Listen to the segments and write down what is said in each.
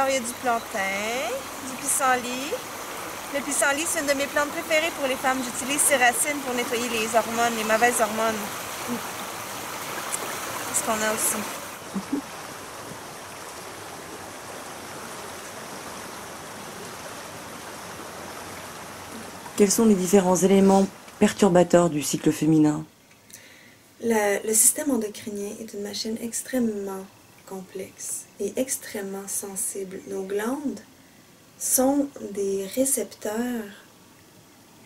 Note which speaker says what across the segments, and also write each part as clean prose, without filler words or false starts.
Speaker 1: Alors, il y a du plantain, du pissenlit. Le pissenlit, c'est une de mes plantes préférées pour les femmes. J'utilise ses racines pour nettoyer les hormones, les mauvaises hormones. C'est ce qu'on a aussi.
Speaker 2: Quels sont les différents éléments perturbateurs du cycle féminin?
Speaker 3: Le système endocrinien est une machine extrêmement complexe et extrêmement sensible. Nos glandes sont des récepteurs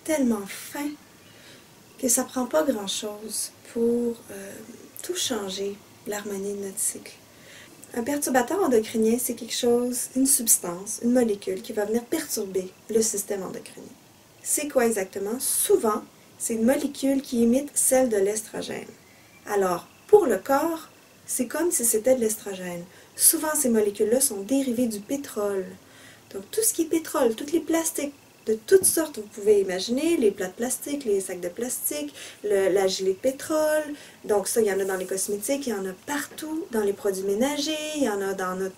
Speaker 3: tellement fins que ça ne prend pas grand-chose pour tout changer, l'harmonie de notre cycle. Un perturbateur endocrinien, c'est quelque chose, une substance, une molécule qui va venir perturber le système endocrinien. C'est quoi exactement? Souvent, c'est une molécule qui imite celle de l'estrogène. Alors, pour le corps, c'est comme si c'était de l'estrogène. Souvent, ces molécules-là sont dérivées du pétrole. Donc, tout ce qui est pétrole, tous les plastiques, de toutes sortes, vous pouvez imaginer, les plats de plastique, les sacs de plastique, la gelée de pétrole. Donc ça, il y en a dans les cosmétiques, il y en a partout, dans les produits ménagers, il y en a dans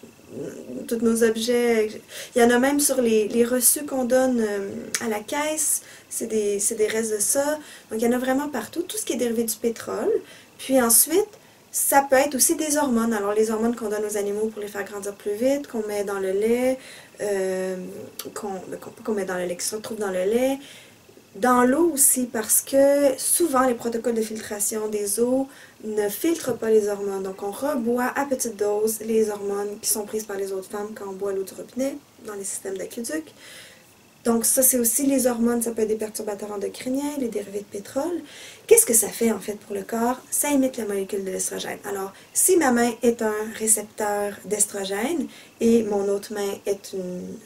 Speaker 3: tous nos objets. Il y en a même sur les reçus qu'on donne à la caisse, c'est des restes de ça. Donc il y en a vraiment partout, tout ce qui est dérivé du pétrole. Puis ensuite, ça peut être aussi des hormones. Alors les hormones qu'on donne aux animaux pour les faire grandir plus vite, qu'on met dans le lait, qu'on met dans le lait, qui se retrouve dans le lait. Dans l'eau aussi, parce que souvent les protocoles de filtration des eaux ne filtrent pas les hormones. Donc on reboit à petite dose les hormones qui sont prises par les autres femmes quand on boit l'eau du robinet, dans les systèmes d'aqueduc. Donc ça, c'est aussi les hormones, ça peut être des perturbateurs endocriniens, les dérivés de pétrole. Qu'est-ce que ça fait en fait pour le corps? Ça imite la molécule de l'estrogène. Alors, si ma main est un récepteur d'estrogène et mon autre main est une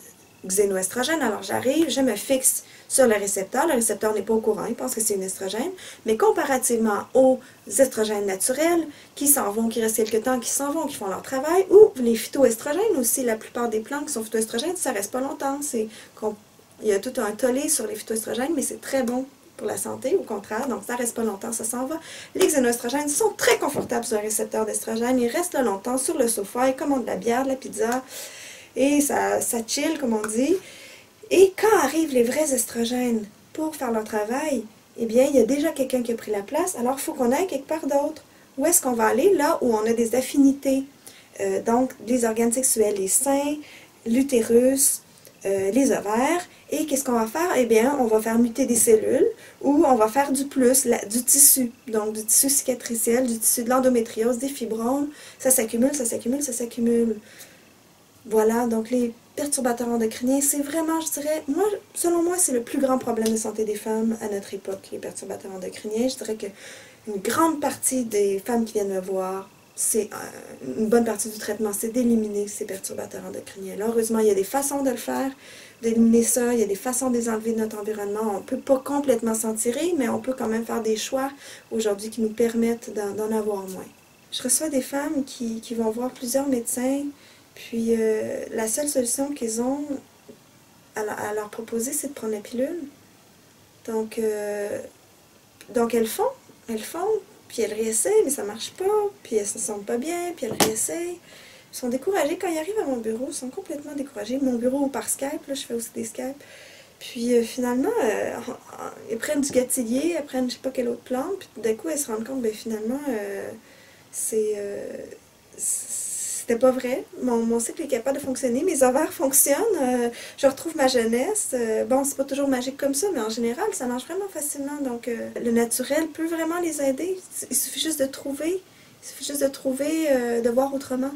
Speaker 3: xénoestrogène, alors j'arrive, je me fixe sur le récepteur n'est pas au courant, il pense que c'est une estrogène, mais comparativement aux estrogènes naturels qui s'en vont, qui restent quelques temps, qui s'en vont, qui font leur travail, ou les phytoestrogènes aussi, la plupart des plantes qui sont phytoestrogènes, ça reste pas longtemps, il y a tout un tollé sur les phytoestrogènes, mais c'est très bon pour la santé, au contraire, donc ça reste pas longtemps, ça s'en va. Les xénoestrogènes sont très confortables sur le récepteur d'estrogène, ils restent là longtemps sur le sofa, ils commandent de la bière, de la pizza, et ça chill, comme on dit. Et quand arrivent les vrais estrogènes pour faire leur travail, eh bien, il y a déjà quelqu'un qui a pris la place, alors il faut qu'on aille quelque part d'autre. Où est-ce qu'on va aller? Là où on a des affinités. Donc, les organes sexuels, les seins, l'utérus, les ovaires. Et qu'est-ce qu'on va faire? Eh bien, on va faire muter des cellules ou on va faire du plus, du tissu. Donc, du tissu cicatriciel, du tissu de l'endométriose, des fibromes. Ça s'accumule, ça s'accumule, ça s'accumule. Voilà, donc les perturbateurs endocriniens, c'est vraiment, je dirais, selon moi, c'est le plus grand problème de santé des femmes à notre époque, les perturbateurs endocriniens. Je dirais qu'une grande partie des femmes qui viennent me voir, c'est une bonne partie du traitement, c'est d'éliminer ces perturbateurs endocriniens. Là, heureusement, il y a des façons de le faire, d'éliminer ça, il y a des façons de les enlever de notre environnement. On ne peut pas complètement s'en tirer, mais on peut quand même faire des choix aujourd'hui qui nous permettent d'en avoir moins. Je reçois des femmes qui vont voir plusieurs médecins, puis la seule solution qu'ils ont à leur proposer, c'est de prendre la pilule. Donc elles font, puis elles réessayent, mais ça marche pas, puis elles se sentent pas bien, puis elles réessayent. Ils sont découragés. Quand ils arrivent à mon bureau, ils sont complètement découragés. Mon bureau par Skype, là, je fais aussi des Skype. Puis finalement, ils prennent du gâtillier, ils prennent je sais pas quelle autre plante, puis d'un coup, elles se rendent compte, ben finalement, c'était pas vrai. Mon cycle est capable de fonctionner. Mes ovaires fonctionnent. Je retrouve ma jeunesse. Bon, c'est pas toujours magique comme ça, mais en général, ça marche vraiment facilement. Donc, le naturel peut vraiment les aider. Il suffit juste de trouver. Il suffit juste de trouver, de voir autrement.